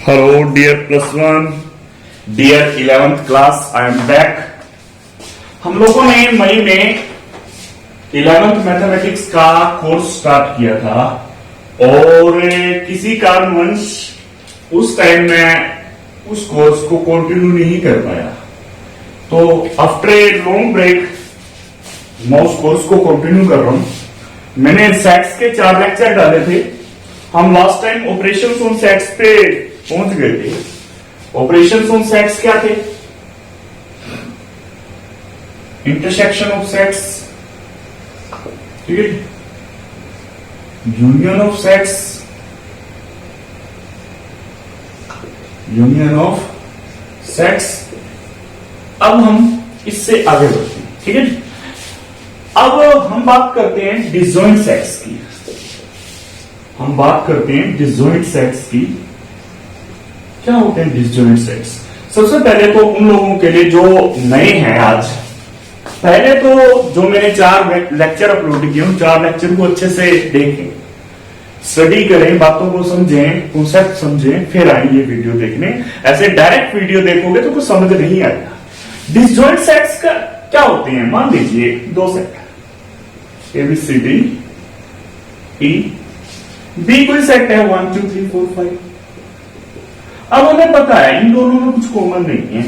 Hello dear plus one, dear 11th class, I am back. हम लोगों ने मई में 11th मैथमेटिक्स का कोर्स स्टार्ट किया था और किसी कारणवश उस टाइम मैं उस कोर्स को कंटिन्यू नहीं कर पाया। तो आफ्टर ए लॉन्ग ब्रेक मैं उस कोर्स को कंटिन्यू कर रहा हूं। मैंने सेट्स के 4 लेक्चर डाले थे। हम last time operations on sets पे पहुंच गए थे। ऑपरेशंस ऑन सेट्स क्या थे? इंटरसेक्शन ऑफ सेट्स, ठीक है, union of sets, union of sets. अब हम इससे आगे बढ़ते हैं, ठीक है। अब हम बात करते हैं डिसजॉइंट सेट्स की। हम बात करते हैं डिसजॉइंट सेट्स की। क्या होते हैं डिसजॉइंट सेट्स? सबसे पहले तो उन लोगों के लिए जो नए हैं आज, पहले तो जो मैंने 4 लेक्चर अपलोड किए उन 4 लेक्चर को अच्छे से देखें, स्टडी करें, बातों को समझें, कॉन्सेप्ट समझें, फिर आए ये वीडियो देखने। ऐसे डायरेक्ट वीडियो देखोगे तो कुछ समझ नहीं आएगा। डिसजॉइंट सेट्स का क्या होते हैं? मान लीजिए 2 सेट ABCD E B कोई सेट है 1 2 3 4 5। अब हमें पता है इन दोनों में कुछ कॉमन नहीं है।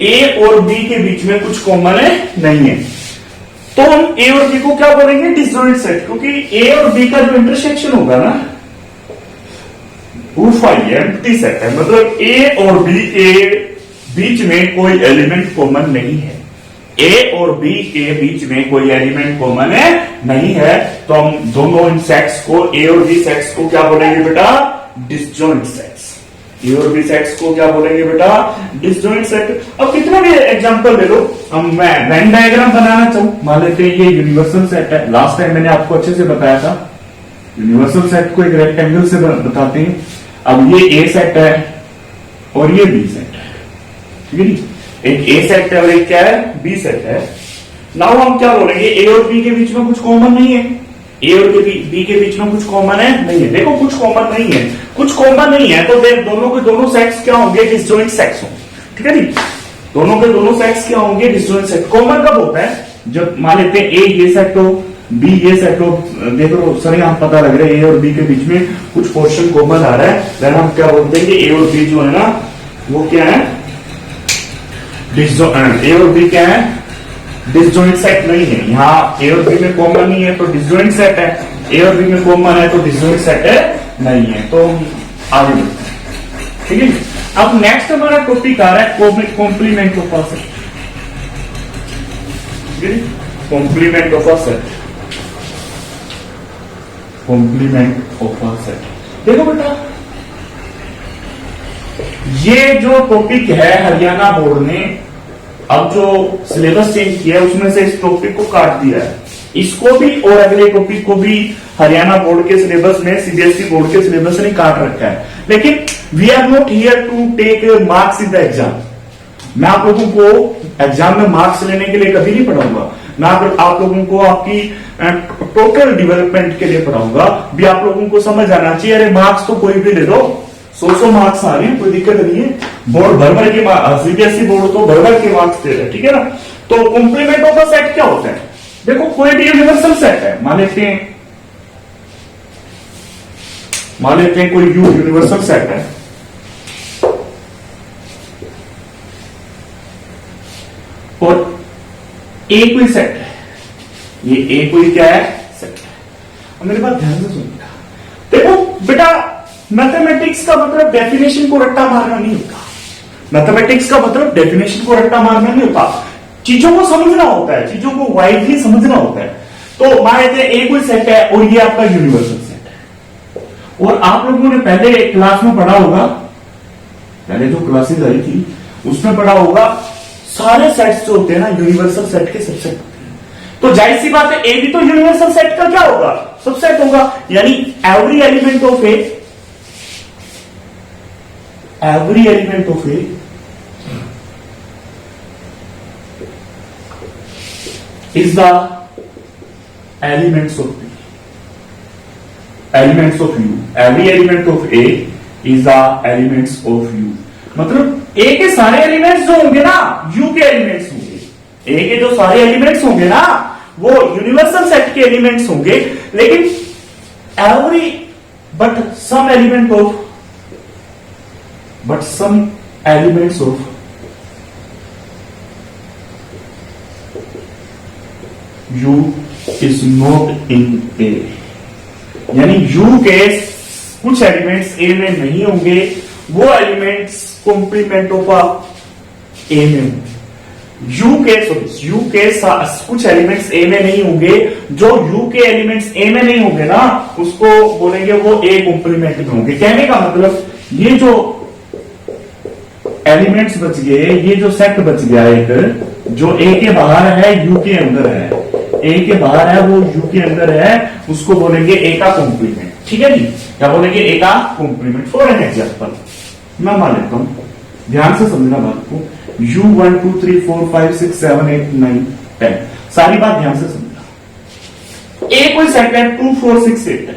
A और B के बीच में कुछ कॉमन है नहीं है, तो हम A और B को क्या बोलेंगे? Disjoint set. क्योंकि A और B का जो इंटरसेक्शन होगा ना वो एम्प्टी सेट है, मतलब A और B के बीच में कोई एलिमेंट कॉमन नहीं है। A और B के बीच में कोई एलिमेंट कॉमन है नहीं है, तो हम दोनों इन सेट्स को A और B सेट्स को क्या बोलेंगे बेटा? Disjoint sets. A और B सेट्स को क्या बोलेंगे बेटा? Disjoint set. अब कितना भी एग्जांपल ले लो। हम मैं वेन डायग्राम बनाना चाहूं, मान लेते हैं ये यूनिवर्सल सेट है। लास्ट टाइम मैंने आपको अच्छे से बताया था, यूनिवर्सल सेट को एक रेक्टेंगल से बताते हैं। अब ये A सेट है और ये B सेट है, ठीक है। एक A सेट है और एक क्या है? B सेट है। नाउ हम क्या बोलेंगे? A और B के बीच में कुछ कॉमन नहीं है। A और B के बीच में कुछ कॉमन है नहीं है। देखो कुछ कॉमन नहीं है, कुछ कॉमन नहीं है, तो देख दोनों के दोनों सेट्स क्या होंगे? डिसजॉइंट सेट्स होंगे, ठीक है जी। दोनों के दोनों सेट्स क्या होंगे? Disjoint set. कॉमन कब होता है? जब मान लेते हैं A ये सेट हो, B ये सेट हो। देखो सर यहाँ पता लग रहा है A और B के बीच में कुछ पोर्शन कॉमन आ रहा है, देन हम क्या बोलते हैं कि A और B जो है ना वो क्या है? A और B क्या है? डिसजॉइंट सेट नहीं है। यहाँ A और B में कॉमन नहीं है तो डिसजॉइंट सेट है, A और B में कॉमन है तो डिसजॉइंट सेट है नहीं है। तो आगे बढ़ते हैं, ठीक है। अब नेक्स्ट हमारा टॉपिक आ रहा है complement of a set. Complement of a set, complement of a set. देखो बेटा ये जो टॉपिक है हरियाणा बोर्ड ने अब जो सिलेबस चेंज किया है उसमें से इस टॉपिक को काट दिया है। इसको भी और अगले टॉपिक को भी हरियाणा बोर्ड के सिलेबस में, CBSE बोर्ड के सिलेबस ने काट रखा है। लेकिन we are not here to take marks in the exam. मैं आप लोगों को एग्जाम में मार्क्स लेने के लिए कभी नहीं पढ़ाऊंगा। मैं आप लोगों को आपकी टोटल डेवलपमेंट के लिए पढ़ाऊंगा। भी आप लोगों को समझ आना चाहिए, अरे मार्क्स तो कोई भी ले दो, 100 मार्क्स आ रहे हैं, कोई दिक्कत नहीं है। बोर्ड भर भर के CBSE बोर्ड तो भर भर के मार्क्स दे रहे हैं, ठीक है ना। तो कॉम्प्लीमेंट ऑफ अ सेट क्या होता है? देखो कोई भी यूनिवर्सल सेट है, मान लेते हैं कोई यूनिवर्सल सेट है और A कोई सेट है, ये A कोई क्या है? सेट है। अब मेरे बात ध्यान से सुनिएगा। देखो बेटा मैथमेटिक्स का मतलब डेफिनेशन को रट्टा मारना नहीं होता। मैथमेटिक्स का मतलब डेफिनेशन को रट्टा मारना नहीं होता, चीजों को समझना होता है, चीजों को वाइडली समझना होता है। तो मान लेते हैं A कोई सेट है और ये आपका यूनिवर्सल सेट है। और आप लोगों ने पहले क्लास में पढ़ा होगा, पहले जो क्लासेस आई थी उसमें पढ़ा होगा सारे सेट्स जो होते हैं ना यूनिवर्सल सेट के सबसेट होते हैं। तो जाहिर सी बात है A भी तो यूनिवर्सल सेट का क्या होगा? सबसेट होगा। यानी every element of A, every element of A is the elements of B, elements of U. Every element of A is the elements of you. मतलब ए के सारे एलिमेंट्स जो होंगे ना यू के एलिमेंट्स होंगे। ए के जो सारे एलिमेंट्स होंगे ना वो यूनिवर्सल सेट के एलिमेंट्स होंगे, लेकिन every but some elements of U is not in A. यानी यू के कुछ एलिमेंट्स ए में नहीं होंगे, वो एलिमेंट्स कॉम्प्लीमेंट ऑफ ए में होंगे। यू के कुछ एलिमेंट्स ए में नहीं होंगे, जो यू के एलिमेंट्स ए में नहीं होंगे ना उसको बोलेंगे वो ए कॉम्प्लीमेंट में होंगे। कहने का मतलब ये जो एलिमेंट्स बच गए, ये जो सेट बच गया एक जो ए के बाहर है यू के अंदर है, ए के बाहर है वो यू के अंदर है, उसको बोलेंगे ए का कॉम्प्लीमेंट। ठीक है जी, क्या बोलेंगे ए का कॉम्प्लीमेंट। फॉर एन एग्जाम्पल मैं मान लेता हूं, ध्यान से समझना बात को। u 1 2 3 4 5 6 7 8 9 10 सारी बात ध्यान से समझना। ए कोई सेट है 2 4 6 8 10,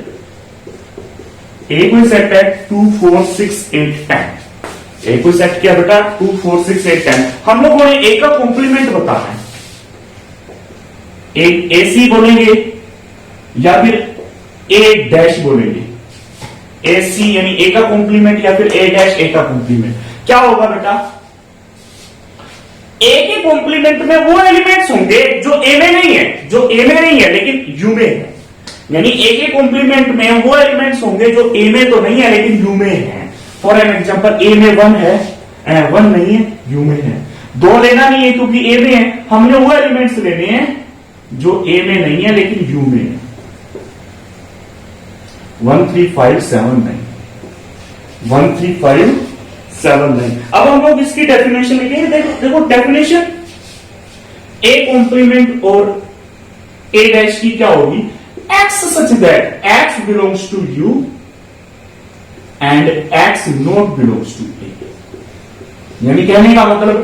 ए कोई सेट है 2 4 6 8 10, ए कोई सेट किया बेटा 2 4 6 8 10। हम लोगों ने ए का कॉम्प्लीमेंट बताना है, ए सी बोलेंगे या फिर ए डैश बोलेंगे। ए सी यानी ए का कॉम्प्लीमेंट या फिर ए डैश ए का कॉम्प्लीमेंट। क्या होगा बेटा, ए के कॉम्प्लीमेंट में वो एलिमेंट्स होंगे जो ए में नहीं है, जो ए में नहीं है लेकिन यू में है। यानी ए के कॉम्प्लीमेंट में वो एलिमेंट्स होंगे जो ए में तो नहीं है लेकिन यू में है। फॉर एन एग्जांपल ए में 1 है, 1 नहीं है यू में है। 2 लेना नहीं है क्योंकि ए में है, हमने वो एलिमेंट्स लेने हैं जो ए में नहीं है लेकिन यू में है। 1 3 5 7 9 1 3 5 7 9। अब हम लोग इसकी डेफिनेशन लिखेंगे। देखो डेफिनेशन ए कॉम्प्लीमेंट और ए डैश की क्या होगी, x such that x belongs to U and x not belongs to A. यानी कहने का मतलब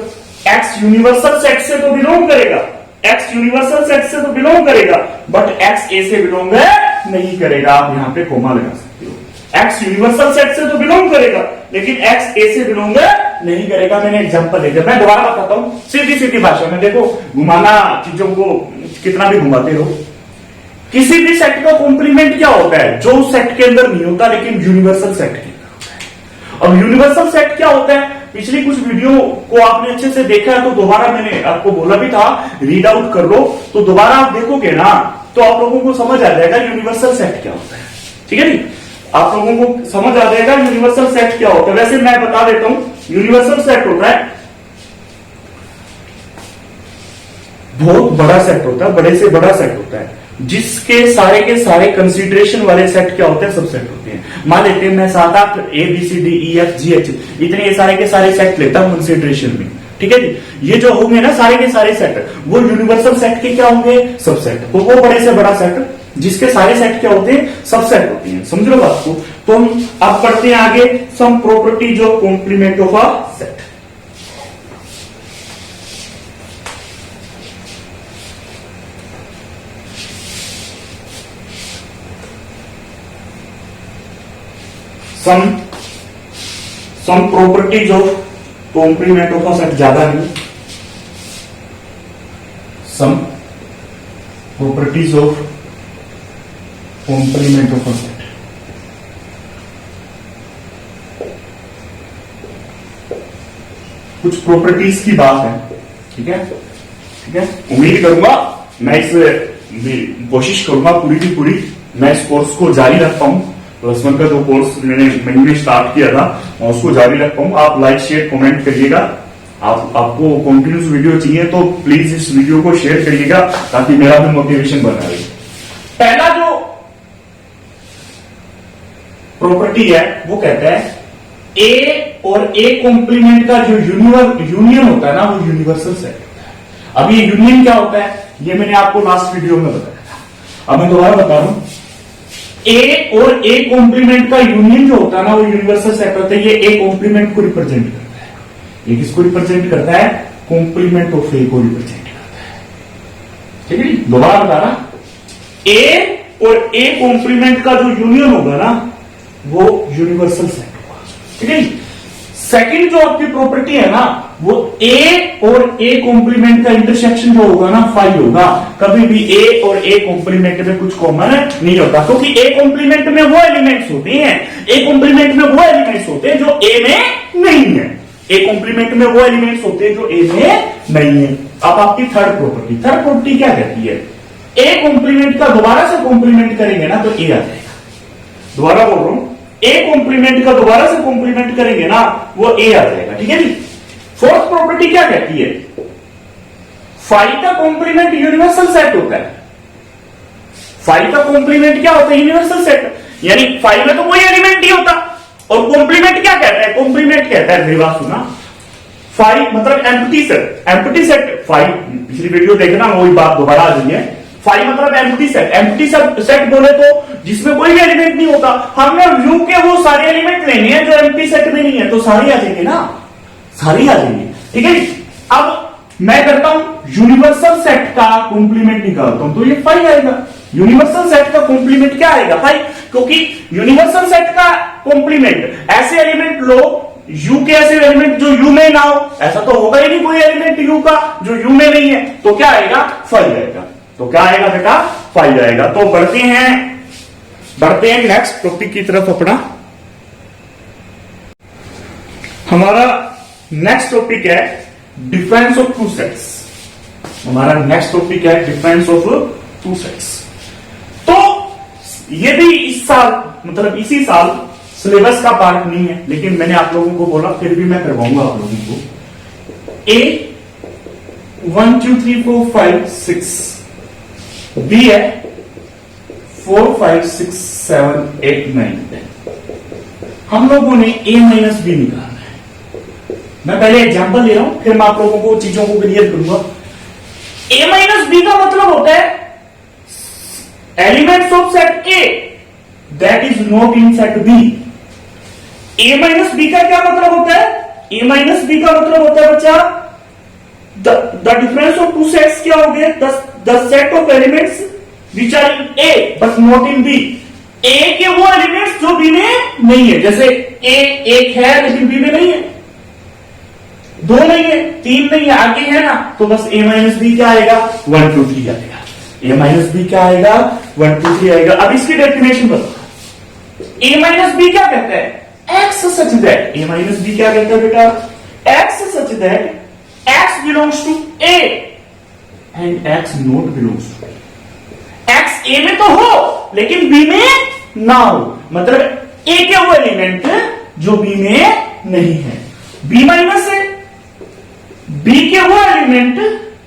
एक्स यूनिवर्सल सेट से तो बिलोंग करेगा, एक्स यूनिवर्सल सेट से तो बिलोंग करेगा, बट एक्स ए से बिलोंग नहीं करेगा। आप यहां पे कोमा लगा सकते हो। एक्स यूनिवर्सल सेट से तो बिलोंग करेगा लेकिन एक्स ए से बिलोंग नहीं करेगा। मैंने एग्जांपल लेकर मैं दोबारा बताता हूं सीधी सीधी भाषा में। देखो घुमाना चीजों को कितना भी घुमाते रहो। किसी भी सेट का कॉम्प्लीमेंट क्या होता है, जो सेट के अंदर नहीं होता लेकिन यूनिवर्सल सेट के अंदर होता है। अब यूनिवर्सल सेट क्या होता है, पिछली कुछ वीडियो को आपने अच्छे से देखा है तो दोबारा मैंने आपको बोला भी था रीड आउट कर लो, तो दोबारा आप देखोगे ना तो आप लोगों को समझ आ जाएगा यूनिवर्सल सेट क्या होता है। ठीक है जी, आप लोगों को समझ आ जाएगा यूनिवर्सल सेट क्या होता है। वैसे मैं बता देता हूं, यूनिवर्सल सेट होता है बहुत बड़ा सेट होता है, बड़े से बड़ा सेट होता है जिसके सारे के सारे कंसीडरेशन वाले सेट क्या होते हैं, सब सेट होते हैं। मान लेते हैं मैं 7 8 ABCDEFGH इतने सारे के सारे सेट लेता हूं कंसीडरेशन में। ठीक है जी, ये जो होंगे ना सारे के सारे सेट वो यूनिवर्सल सेट के क्या होंगे, सब सेट। तो वो बड़े से बड़ा सेट जिसके सारे सेट क्या होते हैं, सब सेट होते हैं। समझ लो बात को। तो हम अब पढ़ते हैं आगे some properties of complement of a set. Some properties of complement of a set, ज्यादा नहीं, some properties of complement of a set. कुछ प्रॉपर्टीज की बात है। ठीक है, ठीक है। उम्मीद करूंगा मैं इस कोशिश करूंगा पूरी की पूरी मैं इस कोर्स को जारी रख पाऊं। +1 का जो कोर्स मैंने स्टार्ट किया था मैं उसको जारी रख पाऊं। आप लाइक शेयर कमेंट करिएगा। आपको कंटिन्यूस वीडियो चाहिए तो प्लीज इस वीडियो को शेयर करिएगा ताकि मेरा भी मोटिवेशन बना रहे। पहला जो प्रॉपर्टी है वो कहता है ए और ए कॉम्प्लीमेंट का जो यूनियन होता है ना वो यूनिवर्सल सेट होता है। अब ये यूनियन क्या होता है ये मैंने आपको लास्ट वीडियो में बताया था। अब मैं दोबारा बता रहा हूं, ए और ए कॉम्प्लीमेंट का यूनियन जो होता है ना वो यूनिवर्सल सेट होता है। ये ए कॉम्प्लीमेंट को रिप्रेजेंट करता है, ये किसको रिप्रेजेंट करता है, कॉम्प्लीमेंट ऑफ ए को रिप्रेजेंट करता है। ठीक है, दोबारा बता रहा, ए और ए कॉम्प्लीमेंट का जो यूनियन होगा ना वो यूनिवर्सल सेट होगा। ठीक है। सेकंड जो आपकी प्रॉपर्टी है ना, वो ए और ए कॉम्प्लीमेंट का इंटरसेक्शन जो होगा ना, फाई होगा। कभी भी ए और ए कॉम्प्लीमेंट में कुछ कॉमन नहीं होता, क्योंकि ए कॉम्प्लीमेंट में वो एलिमेंट्स होते हैं, ए कॉम्प्लीमेंट में वो एलिमेंट्स होते हैं जो ए में नहीं है। ए कॉम्प्लीमेंट में वो एलिमेंट्स होते हैं जो ए में नहीं है। अब आपकी थर्ड प्रॉपर्टी क्या कहती है? ए कॉम्प्लीमेंट का दोबारा से कॉम्प्लीमेंट करेंगे ना तो ए आ जाएगा। दोबारा बोल रहा हूं, ए कॉम्प्लीमेंट का दोबारा से कॉम्प्लीमेंट करेंगे ना, वो ए आ जाएगा। ठीक है जी। फोर्थ प्रॉपर्टी क्या कहती है? फाइव का कॉम्प्लीमेंट यूनिवर्सल सेट होता है। फाइव का कॉम्प्लीमेंट क्या होता है? Universal set. यानी फाइव में तो कोई एलिमेंट नहीं होता, और कॉम्प्लीमेंट क्या कहता है? कॉम्प्लीमेंट कहता है, मेरी बात सुना, फाइव मतलब empty set. Empty set five, पिछली वीडियो देखना, वही बात दोबारा आ रही है। फाइव मतलब एम्प्टी सेट। एम्प्टी सेट बोले तो जिसमें कोई भी एलिमेंट नहीं होता। हमने यू के वो सारे एलिमेंट लेने हैं जो एम्प्टी सेट में नहीं है, तो सारे आ जाएंगे ना, सारे आ जाएंगे। ठीक है। अब मैं करता हूं यूनिवर्सल सेट का कॉम्प्लीमेंट निकालता हूं, तो ये फाइव आएगा। यूनिवर्सल सेट का कॉम्प्लीमेंट क्या आएगा? फाइव। क्योंकि यूनिवर्सल सेट का कॉम्प्लीमेंट, ऐसे एलिमेंट लो यू के, ऐसे एलिमेंट जो यू में ना हो। ऐसा तो होगा ही नहीं कोई एलिमेंट यू का जो यू में नहीं है, तो क्या आएगा? फाइव आएगा। तो क्या आएगा बेटा? फाइव आएगा। तो बढ़ते हैं नेक्स्ट टॉपिक की तरफ अपना। हमारा नेक्स्ट टॉपिक है डिफरेंस ऑफ टू सेट्स। हमारा नेक्स्ट टॉपिक है डिफरेंस ऑफ टू सेट्स। तो ये भी इस साल, मतलब इसी साल सिलेबस का पार्ट नहीं है, लेकिन मैंने आप लोगों को बोला, फिर भी मैं करवाऊंगा आप लोगों को। ए 1 2 3 4 5 6, बी है 4 5 6 7 8 9 10। हम लोगों ने ए माइनस बी निकालना है। मैं पहले एग्जांपल ले रहा हूं, फिर मैं आप लोगों को चीजों को क्लियर करूंगा। ए माइनस बी का मतलब होता है elements of set A that is not in set B. A minus B का क्या मतलब होता है? ए माइनस बी का मतलब होता है बच्चा, the difference of two sets क्या हो गए? The set of elements which are in A but not in B. A के वो एलिमेंट्स जो बी में नहीं है। जैसे ए एक है लेकिन बी में नहीं है, दो नहीं है, तीन नहीं है, आगे है ना, तो बस ए माइनस बी क्या आएगा? 1 2 3 आएगा। ए माइनस बी क्या आएगा? 1 2 3 आएगा। अब इसकी डेफिनेशन बताओ। ए माइनस बी क्या कहता है? X such that. A minus B क्या कहता है बेटा? X such that x belongs to A and x not belongs to A. X A में तो हो लेकिन बी में ना हो, मतलब ए के वो एलिमेंट जो बी में नहीं है। बी माइनस है, बी के वो एलिमेंट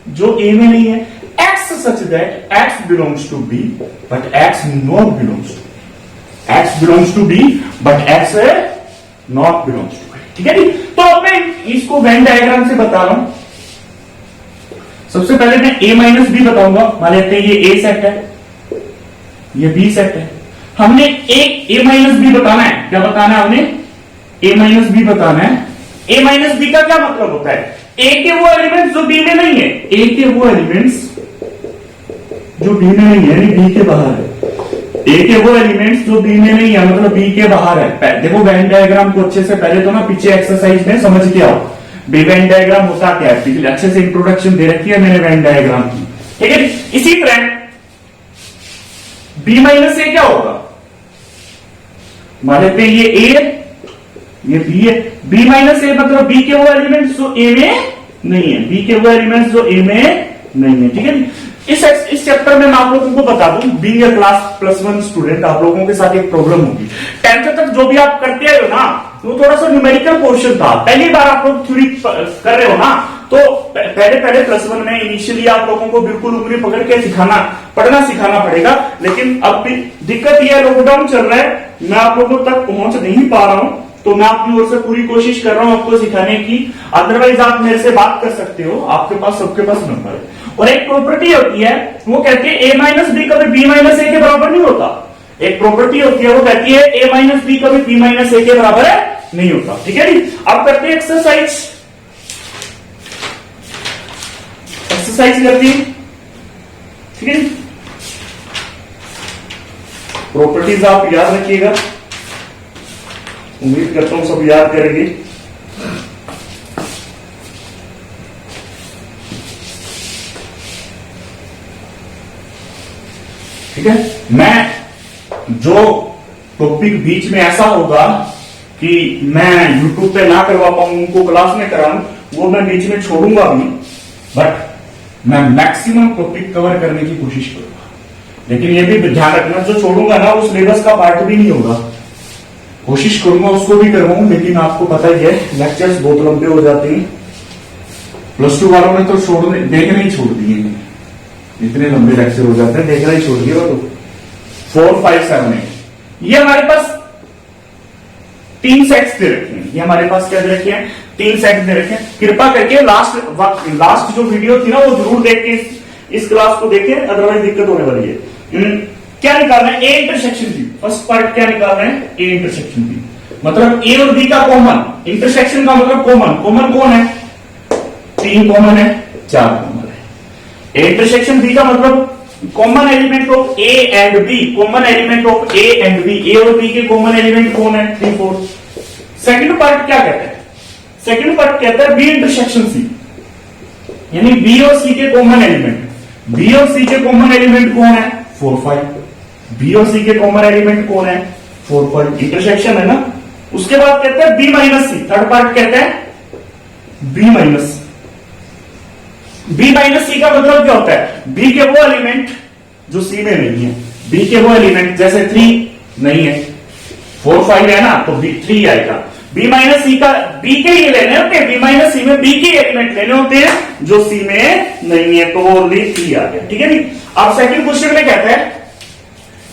जो ए में नहीं है। X such that x belongs to B but x not belongs to. X belongs to B but x not belongs to A. ठीक है जी। तो अब मैं इसको वेन डायग्राम से बता रहा हूं। सबसे पहले मैं ए माइनस बी बताऊंगा। मान लेते हैं ये ए सेट है, ये बी सेट है। हमने एक ए माइनस बी बताना है। क्या बताना है हमने? ए माइनस बी बताना है। ए माइनस बी का क्या मतलब होता है? ए के वो एलिमेंट्स जो बी में नहीं है। ए के वो एलिमेंट्स जो बी में नहीं है, यानी बी के बाहर है। ए के वो एलिमेंट्स जो बी में नहीं है, मतलब बी के बाहर है। देखो वेन डायग्राम को अच्छे से पहले तो ना पीछे एक्सरसाइज में समझ के आओ वेन डायग्राम होता क्या है। पिछले अच्छे से इंट्रोडक्शन दे रखी है मैंने वेन डायग्राम की। ठीक है। इसी तरह बी माइनस ए क्या होगा? मान लेते हैं ये ए है, ये बी है। बी माइनस ए मतलब बी के वो एलिमेंट्स जो ए में नहीं है, बी के वो एलिमेंट्स जो ए में नहीं है। ठीक है। इस चैप्टर में मैं आप लोगों को बता दूं, बीइंग ए क्लास +1 स्टूडेंट, आप लोगों के साथ एक प्रॉब्लम होगी। 10th तक जो भी आप करते आए हो ना, वो थोड़ा सा न्यूमेरिकल पोर्शन था। पहली बार आप लोग थ्योरी कर रहे हो ना, तो पहले +1 में इनिशियली आप लोगों को बिल्कुल उंगली पकड़ के पढ़ना सिखाना पड़ेगा। लेकिन अब भी दिक्कत यह है, लॉकडाउन चल रहा है, मैं आप लोगों तक पहुंच नहीं पा रहा हूं, तो मैं अपनी ओर से पूरी कोशिश कर रहा हूं आपको सिखाने की। अदरवाइज आप मेरे से बात कर सकते हो, आपके पास सबके पास नंबर है। और एक प्रॉपर्टी होती है, वो कहती है ए माइनस बी कभी बी माइनस ए के बराबर नहीं होता। एक प्रॉपर्टी होती है, वो कहती है ए माइनस बी कभी बी माइनस ए के बराबर नहीं होता। ठीक है जी। अब करते हैं एक्सरसाइज करती है। ठीक है। प्रॉपर्टीज आप याद रखिएगा। उम्मीद करता हूं सब याद करेंगे। ठीक है, मैं जो टॉपिक बीच में ऐसा होगा कि मैं YouTube पे ना करवा पाऊं, उनको क्लास में कराऊं, वो मैं बीच में छोड़ूंगा भी, बट मैं मैक्सिमम टॉपिक कवर करने की कोशिश करूंगा। लेकिन ये भी ध्यान रखना, जो छोड़ूंगा ना वो सिलेबस का पार्ट भी नहीं होगा। कोशिश करूंगा उसको भी करवाऊं, लेकिन आपको पता ही है लेक्चर्स बहुत लंबे हो जाते हैं। प्लस 2 वालों ने तो छोड़ने देखने ही छोड़ दिए, इतने लंबे लेक्चर हो जाते हैं, देखना ही छोड़ दिया। तो 4, 5, 7, 8 ये हमारे पास 3 सेट्स दे रखे हैं। ये हमारे पास क्या दे रखे हैं? 3 सेट दे रखे हैं। कृपा करके लास्ट जो वीडियो थी ना वो जरूर देख के इस क्लास को देखें, अदरवाइज दिक्कत होने वाली है। क्या निकालना है? A intersection B. First part क्या निकालना है? ए इंटरसेक्शन बी, मतलब ए और बी का कॉमन। इंटरसेक्शन का मतलब कॉमन। कॉमन कौन है? 3 कॉमन है, 4 कॉमन है। ए इंटरसेक्शन बी का मतलब common element of A and B. Common element of A and B, A और बी के कॉमन एलिमेंट कौन है? 3, 4। सेकंड पार्ट क्या कहता है? सेकंड पार्ट कहता है बी इंटरसेक्शन सी, यानी बी और सी के कॉमन एलिमेंट। बी और सी के कॉमन एलिमेंट कौन है? 4, 5। बी और सी के कॉमन एलिमेंट कौन है? 4, 5। इंटरसेक्शन है ना। उसके बाद कहता है बी माइनस सी। थर्ड पार्ट कहता है बी माइनस। बी माइनस सी का मतलब क्या होता है? बी के वो एलिमेंट जो सी में नहीं है। बी के वो एलिमेंट, जैसे 3 नहीं है, 4, 5 है ना, तो बी 3 आएगा। बी माइनस सी का बी के ही लेने होते हैं, बी माइनस सी में बी के एलिमेंट लेने होते हैं जो सी में नहीं है, तो वो ओनली 3 आ गया। ठीक है नी। अब सेकंड क्वेश्चन में कहता है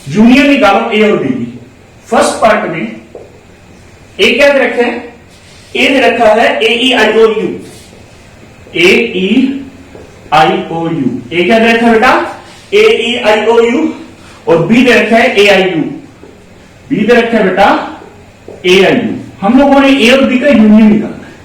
यूनियन निकालो ए और बी की। फर्स्ट पार्ट में ए क्या दे रखा है? ए दे रखा है ए ई आई ओ you. A E I O you. ए क्या दे रखा है बेटा? ए ई आई ओ यू। और बी दे रखा है ए आई यू। बी दे रखा है बेटा ए आई यू। हम लोगों ने ए और बी का यूनियन निकालना है।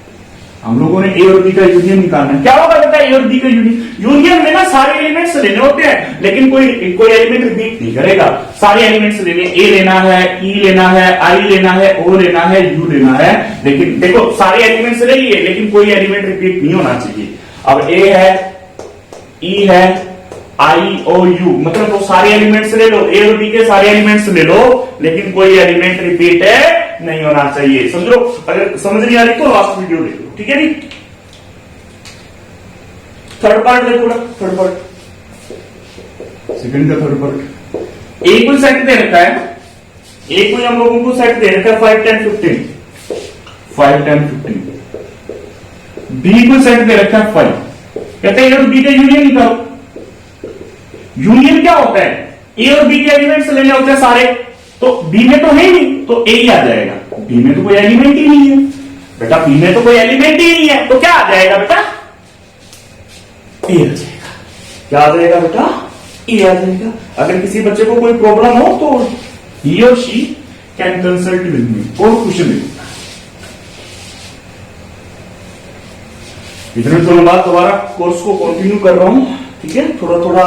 हम लोगों ने ए और बी का यूनियन निकालना है। क्या होगा बेटा ए और बी का यूनियन? यूनियन में ना सारे एलिमेंट्स लेने होते हैं, लेकिन कोई एलिमेंट रिपीट नहीं करेगा। सारे एलिमेंट्स लेने, ए लेना है, ई लेना है, आई लेना है, ओ लेना है, यू लेना है। लेकिन देखो सारे एलिमेंट्स ले लिए, लेकिन कोई एलिमेंट रिपीट नहीं होना चाहिए। अब ए है, ई है, आई ओ यू, मतलब वो सारे एलिमेंट्स ले लो, ए और बी के सारे एलिमेंट्स ले लो, लेकिन कोई एलिमेंट रिपीट नहीं होना चाहिए। समझो? अगर समझ नहीं आ रही तो लास्ट वीडियो देखो। ठीक है नी। थर्ड पार्ट देखो ना, थर्ड पार्ट, सेकंड का थर्ड पार्ट। ए को सेट दे रखा है, ए को हम लोगों को सेट दे रखा है 5, 10, 15, 5, 10, 15। बी को सेट दे रखा है 5। कहते हैं ए और बी का यूनियन निकालो। यूनियन क्या होता है? ए और बी के एलिमेंट्स लेने होते हैं सारे, तो बी में तो है ही नहीं, तो ए ही आ जाएगा। बी में तो कोई एलिमेंट ही नहीं है बेटा, बी में तो कोई एलिमेंट ही नहीं है, तो क्या आ जाएगा बेटा? ए आ जाएगा। क्या आ जाएगा बेटा? ए आ जाएगा। अगर किसी बच्चे को कोई प्रॉब्लम हो तो ही और she can consult with me और क्वेश्चन देगा। इतने तो बाद दोबारा कोर्स को कंटिन्यू कर रहा हूं। ठीक है, थोड़ा थोड़ा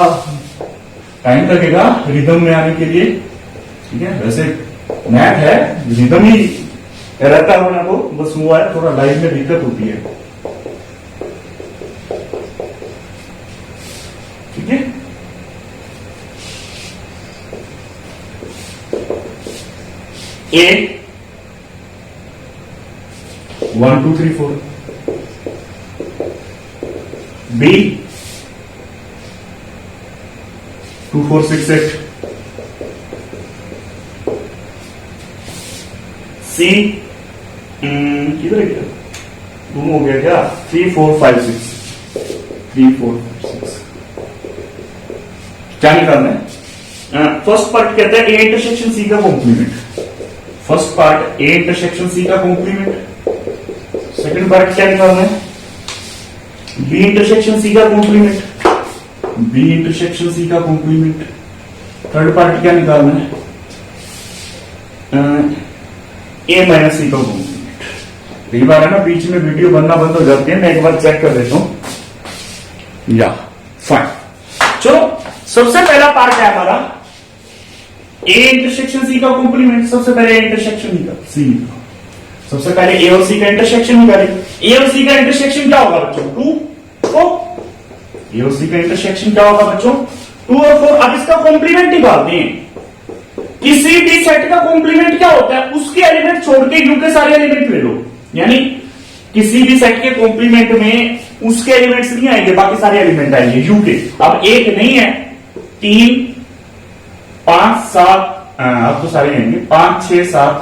टाइम लगेगा रिदम में आने के लिए। ठीक है, वैसे मैथ है, रिदम ही रहता है ना, तो बस हुआ है थोड़ा लाइफ में दिक्कत होती है। ठीक है, ए 1, 2, 3, 4, बी 2, 4, 6, 8, सी किधर है? गुम हो गया क्या? 3, 4, 5, 6, 3, 4, 5, 6। क्या निकालना है? फर्स्ट पार्ट कहता है ए इंटरसेक्शन सी का complement. First part A intersection C का कॉम्प्लीमेंट। सेकंड पार्ट क्या निकालना है? बी इंटरसेक्शन सी का कॉम्प्लीमेंट। बी इंटरसेक्शन सी का कॉम्प्लीमेंट। थर्ड पार्ट क्या निकालना है? ए माइनस सी का कॉम्प्लीमेंट। कई बार है ना बीच में वीडियो बनना बंद हो जाती है, मैं एक बार चेक कर देता हूं। या फाइन, चलो सबसे पहला पार्ट है हमारा ए इंटरसेक्शन सी का कॉम्प्लीमेंट। सबसे पहले इंटरसेक्शन सी का सबसे पहले ए और सी का इंटरसेक्शन निकालें। ए और सी का इंटरसेक्शन क्या होगा बच्चों? 2 4। ए और सी का इंटरसेक्शन क्या होगा बच्चों? 2 और 4। अब इसका कॉम्प्लीमेंट निकालते हैं। किसी भी सेट का कॉम्प्लीमेंट क्या होता है? उसके एलिमेंट छोड़ के यू के सारे एलिमेंट ले लो। यानी किसी भी सेट के कॉम्प्लीमेंट में उसके एलिमेंट्स नहीं आएंगे, बाकी सारे एलिमेंट आएंगे यू के। अब एक नहीं है, 3 5 7, अब तो सारे आएंगे, 5 6 7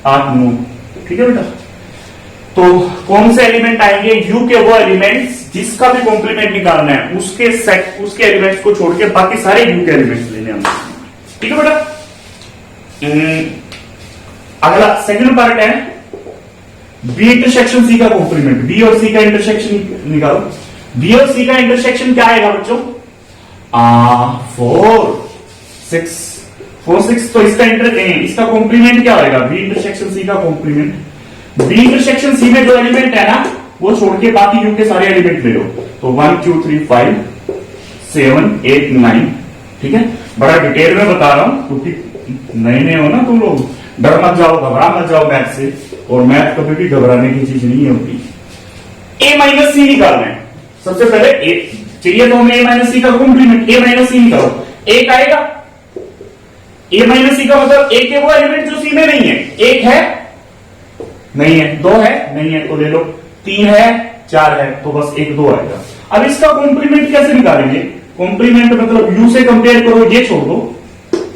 8 9। ठीक है बेटा। तो कौन से एलिमेंट आएंगे? यू के वो एलिमेंट्स जिसका भी कॉम्प्लीमेंट निकालना है उसके सेट, उसके एलिमेंट्स को छोड़ के बाकी सारे यू के एलिमेंट्स लेने हैं। ठीक है बेटा। अगला सेकंड पार्ट है बी इंटरसेक्शन सी का कॉम्प्लीमेंट। बी और सी का इंटरसेक्शन निकालो। बी और सी का इंटरसेक्शन क्या आएगा बच्चों? 4 6 4 6। तो इसका कॉम्प्लीमेंट क्या होगा? बी इंटरसेक्शन सी का कॉम्प्लीमेंट। बी इंटरसेक्शन सी में जो एलिमेंट है ना वो छोड़ के बाकी यू के सारे एलिमेंट ले लो। तो 1 2 3 5 7 8 9। ठीक है। बड़ा डिटेल में बता रहा हूं क्योंकि नए नए हो ना तुम लोग, डर मत जाओ, घबरा मत जाओ मैथ से। और मैथ कभी भी घबराने की चीज नहीं होती। ए माइनस सी निकालना है। सबसे पहले ए चाहिए तो हमें ए माइनस सी का कॉम्प्लीमेंट। ए माइनस सी निकालो। एक आएगा। ए माइनस सी का मतलब एक है वो एलिमेंट जो सी में नहीं है। एक है नहीं है, 2 है नहीं है तो ले लो, 3 है 4 है तो बस 1 2 आएगा। अब इसका कॉम्प्लीमेंट कैसे निकालेंगे? कॉम्प्लीमेंट मतलब यू से कंपेयर करो, ये छोड़ दो,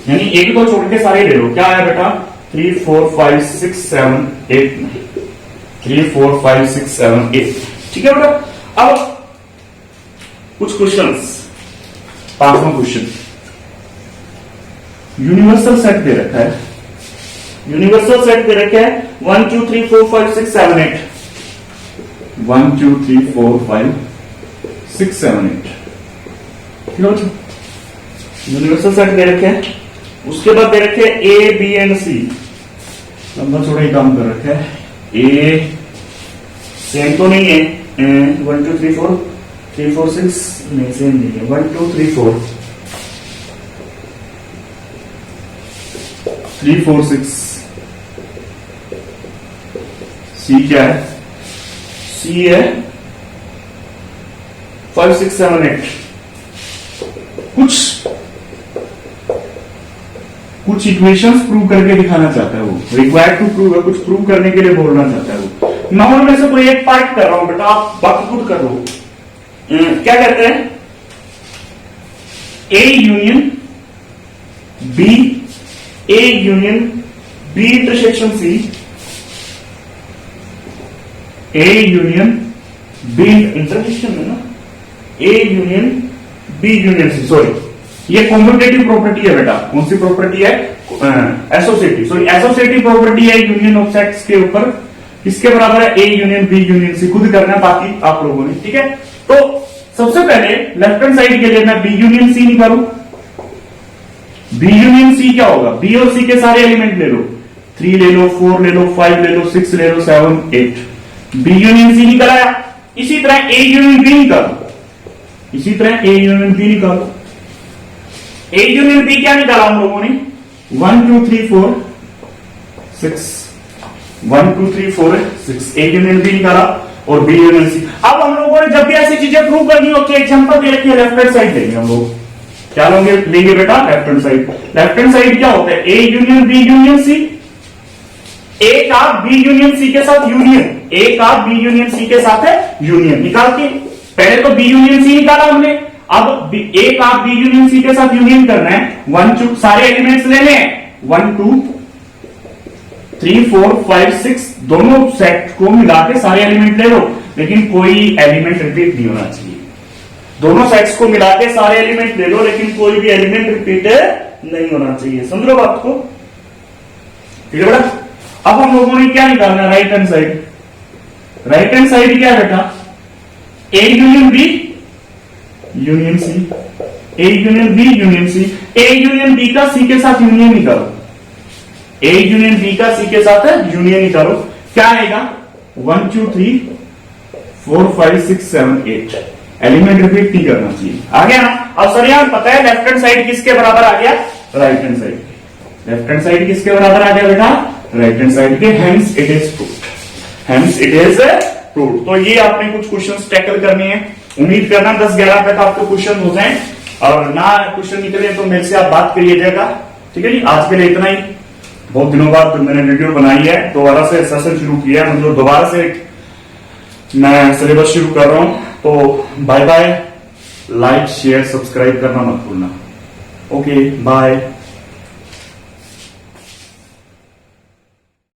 यानी एक दो छोड़ के सारे ले लो। क्या है बेटा? 3 4 5 6 7 8 9। 3 4 5 6 7 8। ठीक है बेटा। अब कुछ क्वेश्चंस, 5वां क्वेश्चन। यूनिवर्सल सेट दे रखा है। यूनिवर्सल सेट दे रखा है 1 2 3 4 5 6 7 8। 1 2 3 4 5 6 7 8। ठीक है बच्चों। यूनिवर्सल सेट दे रखे हैं। उसके बाद दे रखे A B and C. Number थोड़ा ही कम कर रखे हैं। ए सेम तो नहीं है, 1 2 3 4 3 4 6 नहीं, सेम नहीं है। 1 2 3 4 3 4 6। सी क्या है? सी है 5 6 7 8। कुछ इक्वेशंस प्रूव करके दिखाना चाहता है वो। रिक्वायर्ड टू प्रूव है, कुछ प्रूव करने के लिए बोलना चाहता है वो। मैं उनमें से कोई एक पार्ट कर रहा हूं बेटा, आप बाकी खुद कर लो। क्या कहते हैं? A union B, A union B intersection C, A union B intersection है ना, A union B union C. Sorry, ये कॉम्पिटेटिव प्रॉपर्टी है बेटा। कौन सी प्रॉपर्टी है? एसोसिएटिव। सॉरी, एसोसिएटिव प्रॉपर्टी है यूनियन ऑफ सेट्स के ऊपर। किसके बराबर है? A union B union C. खुद करना है बाकी आप लोगों ने। ठीक है। तो सबसे पहले लेफ्ट हैंड साइड के लिए मैं बी यूनियन सी निकालू। बी यूनियन सी क्या होगा? बी और सी के सारे एलिमेंट ले लो। 3 ले लो, 4 ले लो, 5 ले लो, 6 ले लो, 7 8। बी यूनियन सी निकल आया। इसी तरह ए यूनियन बी निकालो। इसी तरह ए यूनियन बी निकालो। ए यूनियन बी क्या निकाला हम लोगों ने? 1 2 3 4 6। 1 2 3 4 6। ए यूनियन बी निकाला और बी यूनियन सी। अब हम लोगों ने जब भी ऐसी चीजें प्रूव करनी होती है, एग्जांपल दे रखी है, लेफ्ट हैंड साइड लेंगे हम लोग। क्या लेंगे बेटा? Left hand side. Left hand side क्या होता है? A union B union C. A का बी यूनियन सी के साथ यूनियन, ए का बी यूनियन सी के साथ है यूनियन। निकाल के पहले तो बी यूनियन सी निकाला हमने, अब ए का बी यूनियन सी के साथ यूनियन करना है। 1 2 सारे एलिमेंट्स लेने हैं। 1 2 3 4 5 6 दोनों सेट को मिला के सारे एलिमेंट ले लो, लेकिन कोई एलिमेंट रिपीट नहीं होना चाहिए। दोनों सेट्स को मिला के सारे एलिमेंट ले लो, लेकिन कोई भी एलिमेंट रिपीट नहीं होना चाहिए। समझ लो बात को? ठीक है बेटा। अब हम लोगों ने क्या निकालना है? Right hand side. Right hand side क्या है बेटा? A union B union C. A union B union C. A union B का सी के साथ यूनियन निकालो। ए यूनियन बी का सी के साथ यूनियन निकालो। क्या आएगा? 1 2 3 4 5 6 7 8। एलिमेंट रिपीट नहीं करना चाहिए। आ गया ना? अब सर यार पता है लेफ्ट हैंड साइड किसके बराबर आ गया? Right hand side. Left hand side किसके बराबर आ गया बेटा? राइट हैंड साइड के, hence it is fruit, hence it is fruit. तो ये आपने कुछ क्वेश्चंस टैकल करने हैं। उम्मीद करना 10-11 तक आपके क्वेश्चन हो जाएं, और ना क्वेश्चन निकले तो मेरे से आप बात करिएगा। ठीक है जी, आज के लिए इतना ही। बहुत दिनों बाद तो मैंने वीडियो बनाई है, दोबारा से सेशन शुरू किया है, मतलब दोबारा से मैं सिलेबस शुरू कर रहा हूं। तो bye bye, like share subscribe करना मत भूलना। Okay bye.